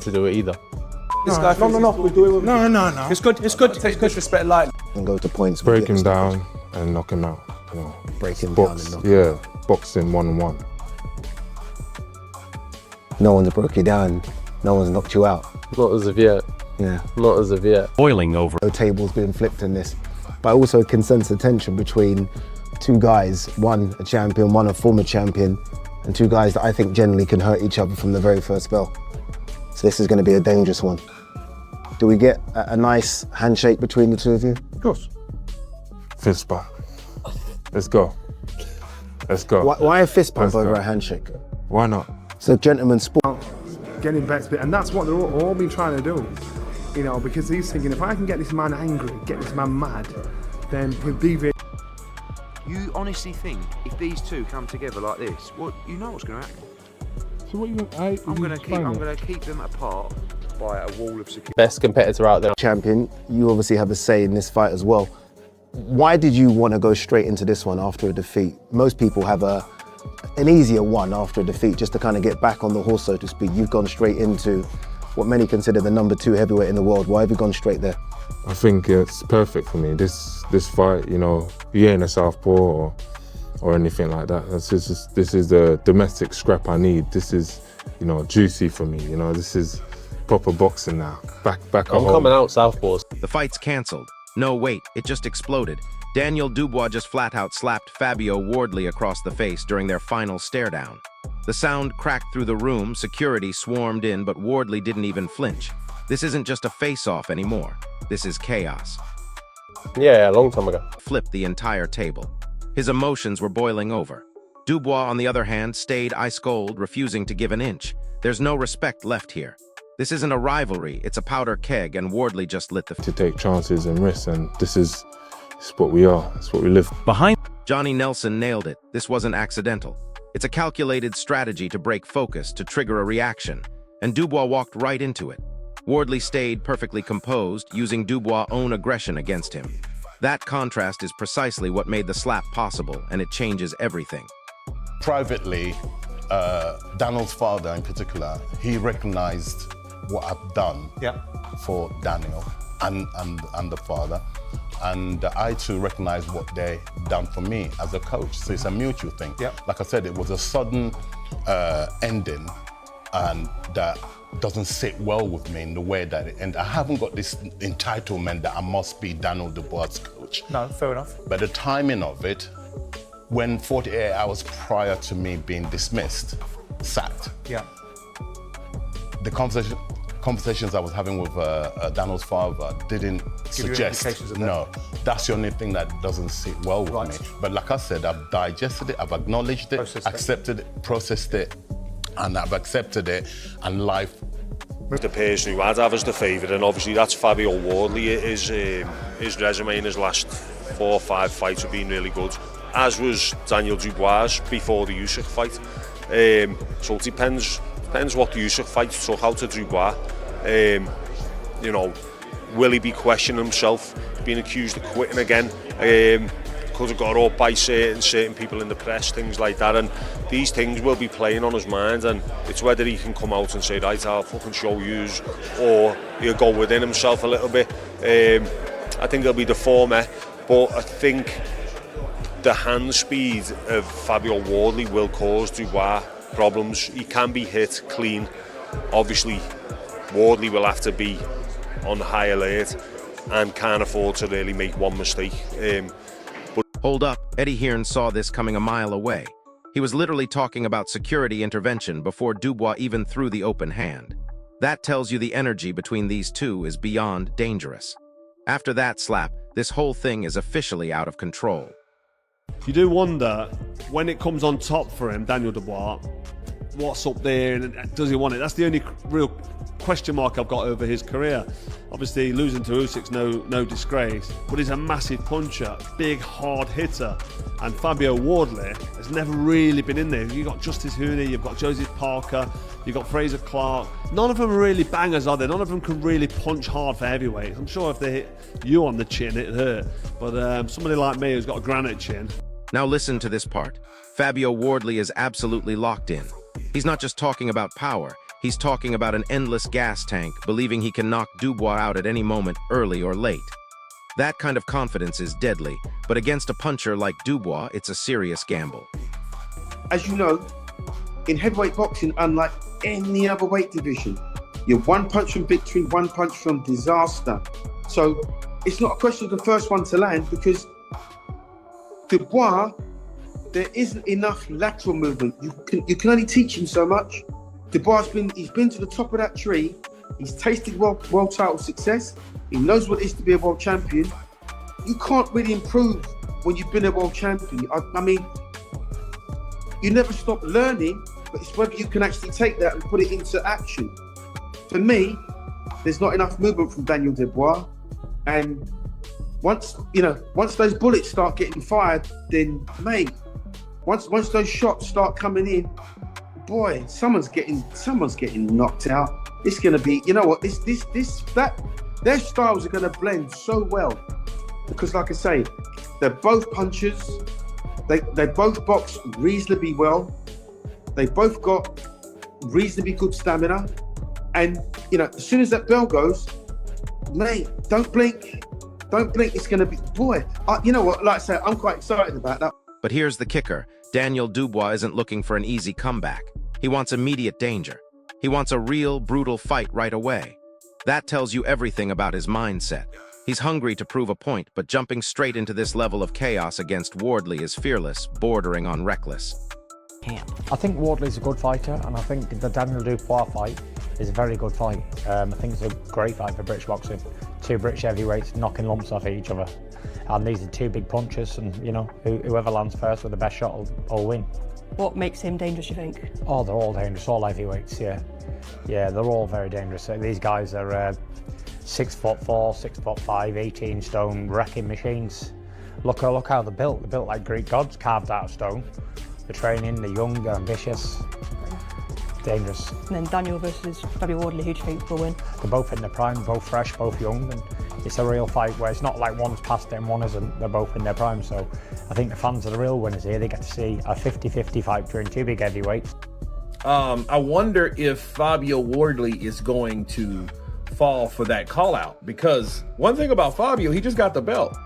to do it either. This guy no. We'll do it. No. It's good. Take disrespect lightly. And go to points. Break him down and knock him out. You know, break him box, down and knock him out. Yeah, boxing one-on-one. No one's broke you down. No one's knocked you out. Not as of yet. Yeah. Not as of yet. Boiling over. No tables being flipped in this, but also can sense a tension between two guys, one a champion, one a former champion, and two guys that I think generally can hurt each other from the very first bell. So this is going to be a dangerous one. Do we get a nice handshake between the two of you? Of course. Fist bump. Let's go. Let's go. Why a fist bump over a handshake? Why not? So gentlemen's sport. Getting back to it, and that's what they're all been trying to do. You know, because he's thinking, if I can get this man angry, get this man mad, then he'll deviate. You honestly think if these two come together like this, well, you know what's going to happen? So what I'm going to keep them apart by a wall of security. Best competitor out there. Champion, you obviously have a say in this fight as well. Why did you want to go straight into this one after a defeat? Most people have an easier one after a defeat, just to kind of get back on the horse, so to speak. You've gone straight into what many consider the #2 heavyweight in the world. Why have you gone straight there? I think it's perfect for me. This fight, you know, you ain't a southpaw or anything like that. This is the domestic scrap I need. This is, you know, juicy for me. You know, this is proper boxing now. Back at home. I'm coming out southpaws. The fight's cancelled. No, wait, it just exploded. Daniel Dubois just flat-out slapped Fabio Wardley across the face during their final stare-down. The sound cracked through the room, security swarmed in, but Wardley didn't even flinch. This isn't just a face-off anymore. This is chaos. Yeah, a long time ago. Flipped the entire table. His emotions were boiling over. Dubois, on the other hand, stayed ice-cold, refusing to give an inch. There's no respect left here. This isn't a rivalry, it's a powder keg, and Wardley just lit the... To take chances and risks, and this is what we are. It's what we live. Behind Johnny Nelson nailed it. This wasn't accidental. It's a calculated strategy to break focus, to trigger a reaction, and Dubois walked right into it. Wardley stayed perfectly composed, using Dubois' own aggression against him. That contrast is precisely what made the slap possible, and it changes everything. Privately, Daniel's father in particular, he recognized what I've done for Daniel and the father. And I too recognize what they done for me as a coach. So it's a mutual thing. Like I said, it was a sudden ending, and that doesn't sit well with me in the way that it ended. I haven't got this entitlement that I must be Daniel Dubois' coach. No, fair enough. But the timing of it, when 48 hours prior to me being dismissed, sacked. The conversations I was having with Daniel's father didn't suggest, no, that's the only thing that doesn't sit well with me. But like I said, I've digested it, I've acknowledged it, accepted it, processed it, and I've accepted it, and life. The person who I'd have as the favourite, and obviously that's Fabio Wardley. His resume in his last 4 or 5 fights have been really good, as was Daniel Dubois before the Usyk fight. So it depends what the Usyk fight took out to Dubois. You know, will he be questioning himself, being accused of quitting again? Could have got up by certain people in the press, things like that, and these things will be playing on his mind, and it's whether he can come out and say, right, I'll fucking show yous, or he'll go within himself a little bit. I think it'll be the former, but I think the hand speed of Fabio Wardley will cause Dubois problems. He can be hit clean. Obviously, Wardley will have to be on high alert and can't afford to really make one mistake. Hold up, Eddie Hearn saw this coming a mile away. He was literally talking about security intervention before Dubois even threw the open hand. That tells you the energy between these two is beyond dangerous. After that slap, this whole thing is officially out of control. You do wonder, when it comes on top for him, Daniel Dubois, what's up there and does he want it? That's the only real question mark I've got over his career. Obviously, losing to Usyk's no disgrace, but he's a massive puncher, big, hard hitter. And Fabio Wardley has never really been in there. You've got Justice Hooney, you've got Joseph Parker, you've got Frazer Clark. None of them are really bangers, are they? None of them can really punch hard for heavyweights. I'm sure if they hit you on the chin, it'd hurt. But somebody like me who's got a granite chin. Now listen to this part. Fabio Wardley is absolutely locked in. He's not just talking about power, He's talking about an endless gas tank, believing he can knock Dubois out at any moment, early or late. That kind of confidence is deadly, but against a puncher like Dubois, it's a serious gamble. As you know, in heavyweight boxing, unlike any other weight division, you're one punch from victory, one punch from disaster. So it's not a question of the first one to land, because Dubois, there isn't enough lateral movement. You can only teach him so much. Dubois he's been to the top of that tree. He's tasted world title success. He knows what it is to be a world champion. You can't really improve when you've been a world champion. I mean, you never stop learning, but it's whether you can actually take that and put it into action. For me, there's not enough movement from Daniel Dubois, and once those bullets start getting fired, then mate, once those shots start coming in, boy, someone's getting knocked out. It's gonna be, you know what, their styles are gonna blend so well, because like I say, they're both punchers. They both box reasonably well. They've both got reasonably good stamina. And, you know, as soon as that bell goes, mate, don't blink. Don't blink. It's going to be, boy, you know what, like I say, I'm quite excited about that. But here's the kicker. Daniel Dubois isn't looking for an easy comeback. He wants immediate danger. He wants a real, brutal fight right away. That tells you everything about his mindset. He's hungry to prove a point, but jumping straight into this level of chaos against Wardley is fearless, bordering on reckless. I think Wardley's a good fighter, and I think the Daniel Dubois fight is a very good fight. I think it's a great fight for British boxing. Two British heavyweights knocking lumps off each other. And these are two big punches, and, you know, whoever lands first with the best shot will win. What makes him dangerous, you think? Oh, they're all dangerous, all heavyweights, yeah. Yeah, they're all very dangerous. These guys are 6'4", 6'5", 18 stone wrecking machines. Look how they're built. They're built like Greek gods, carved out of stone. They're training, they're young, they're ambitious, dangerous. And then Daniel versus Bobby Wardley, who do you think will win? They're both in their prime, both fresh, both young, and it's a real fight where it's not like one's past it and one isn't. They're both in their prime, so I think the fans are the real winners here. They get to see a 50-50 fight between two big heavyweights. I wonder if Fabio Wardley is going to fall for that call out, because one thing about Fabio, he just got the belt.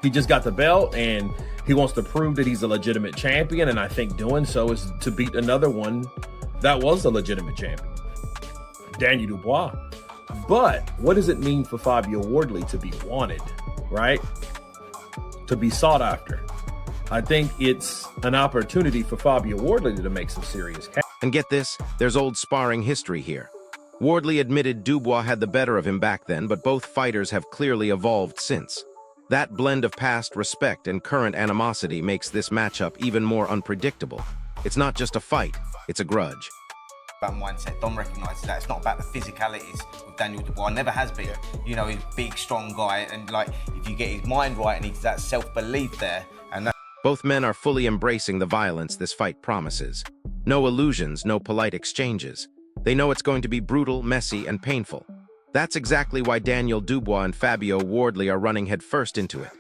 He just got the belt, and he wants to prove that he's a legitimate champion, and I think doing so is to beat another one that was a legitimate champion, Daniel Dubois. But what does it mean for Fabio Wardley to be wanted, right? To be sought after. I think it's an opportunity for Fabio Wardley to make some serious cash. And get this, there's old sparring history here. Wardley admitted Dubois had the better of him back then, but both fighters have clearly evolved since. That blend of past respect and current animosity makes this matchup even more unpredictable. It's not just a fight, it's a grudge. That mindset, Dom recognises that. It's not about the physicalities with Daniel Dubois, never has been. You know, he's a big, strong guy, and like, if you get his mind right and he's that self-belief there, and that... Both men are fully embracing the violence this fight promises. No illusions, no polite exchanges. They know it's going to be brutal, messy, and painful. That's exactly why Daniel Dubois and Fabio Wardley are running headfirst into it.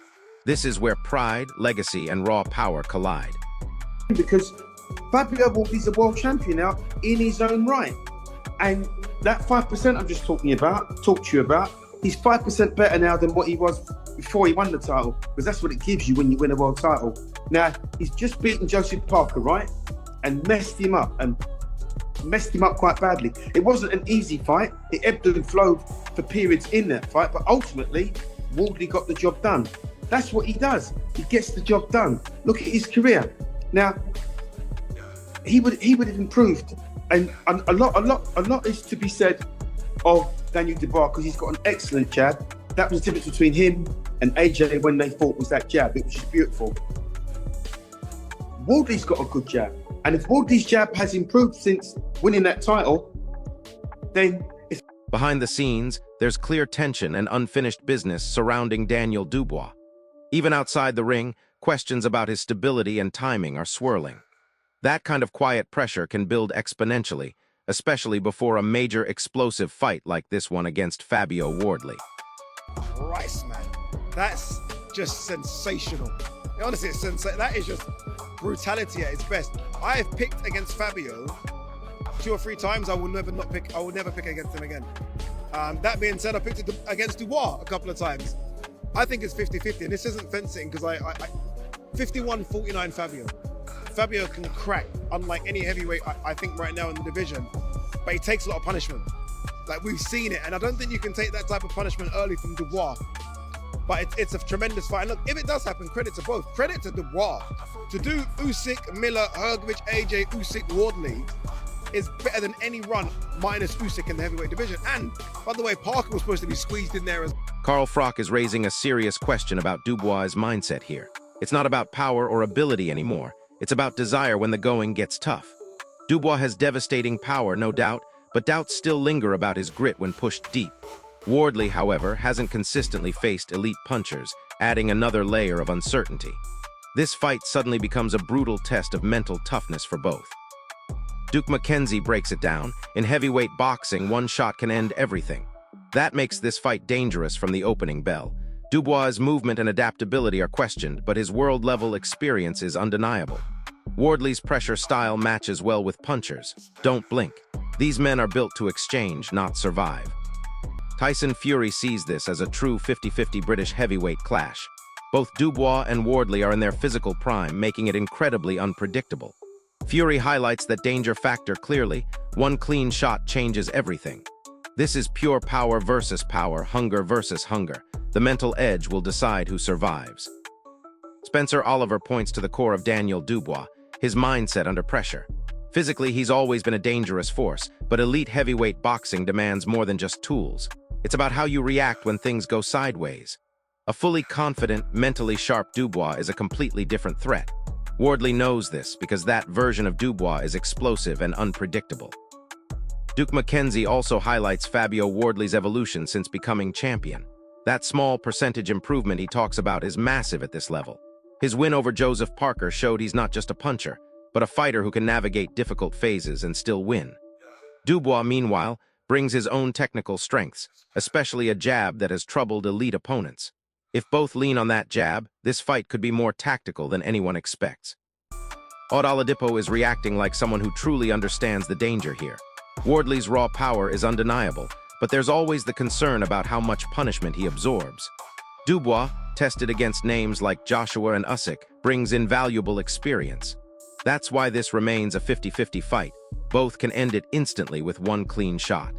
This is where pride, legacy, and raw power collide. Because Fabio Wardley's a world champion now in his own right. And that 5% I'm just talked to you about, he's 5% better now than what he was before he won the title, because that's what it gives you when you win a world title. Now, he's just beaten Joseph Parker, right? And messed him up quite badly. It wasn't an easy fight. It ebbed and flowed for periods in that fight, but ultimately, Wardley got the job done. That's what he does. He gets the job done. Look at his career. Now, he would have improved, and a lot is to be said of Daniel Dubois, because he's got an excellent jab. That was the difference between him and AJ when they fought, was that jab. It was just beautiful. Wardley's got a good jab. And if Wardley's jab has improved since winning that title, then it's... Behind the scenes, there's clear tension and unfinished business surrounding Daniel Dubois. Even outside the ring, questions about his stability and timing are swirling. That kind of quiet pressure can build exponentially, especially before a major explosive fight like this one against Fabio Wardley. Christ, man. That's just sensational. Honestly, that is just brutality at its best. I have picked against Fabio 2 or 3 times, I will never pick against him again. That being said, I picked it against Dubois a couple of times. I think it's 50-50, and this isn't fencing because I 51-49 Fabio. Fabio can crack, unlike any heavyweight I think right now in the division, but he takes a lot of punishment. Like, we've seen it, and I don't think you can take that type of punishment early from Dubois. But it's a tremendous fight. And look, if it does happen, credit to both. Credit to Dubois. To do Usyk, Miller, Hrgovic, AJ, Usyk, Wardley is better than any run minus Usyk in the heavyweight division. And, by the way, Parker was supposed to be squeezed in there as Carl Frock is raising a serious question about Dubois' mindset here. It's not about power or ability anymore. It's about desire when the going gets tough. Dubois has devastating power, no doubt, but doubts still linger about his grit when pushed deep. Wardley, however, hasn't consistently faced elite punchers, adding another layer of uncertainty. This fight suddenly becomes a brutal test of mental toughness for both. Duke McKenzie breaks it down. In heavyweight boxing, one shot can end everything. That makes this fight dangerous from the opening bell. Dubois' movement and adaptability are questioned, but his world-level experience is undeniable. Wardley's pressure style matches well with punchers. Don't blink. These men are built to exchange, not survive. Tyson Fury sees this as a true 50-50 British heavyweight clash. Both Dubois and Wardley are in their physical prime, making it incredibly unpredictable. Fury highlights that danger factor clearly. One clean shot changes everything. This is pure power versus power, hunger versus hunger. The mental edge will decide who survives. Spencer Oliver points to the core of Daniel Dubois, his mindset under pressure. Physically, he's always been a dangerous force, but elite heavyweight boxing demands more than just tools. It's about how you react when things go sideways. A fully confident, mentally sharp Dubois is a completely different threat. Wardley knows this because that version of Dubois is explosive and unpredictable. Duke McKenzie also highlights Fabio Wardley's evolution since becoming champion. That small percentage improvement he talks about is massive at this level. His win over Joseph Parker showed he's not just a puncher, but a fighter who can navigate difficult phases and still win. Dubois, meanwhile, brings his own technical strengths, especially a jab that has troubled elite opponents. If both lean on that jab, this fight could be more tactical than anyone expects. Odd Oladipo is reacting like someone who truly understands the danger here. Wardley's raw power is undeniable, but there's always the concern about how much punishment he absorbs. Dubois, tested against names like Joshua and Usyk, brings invaluable experience. That's why this remains a 50-50 fight. Both can end it instantly with one clean shot.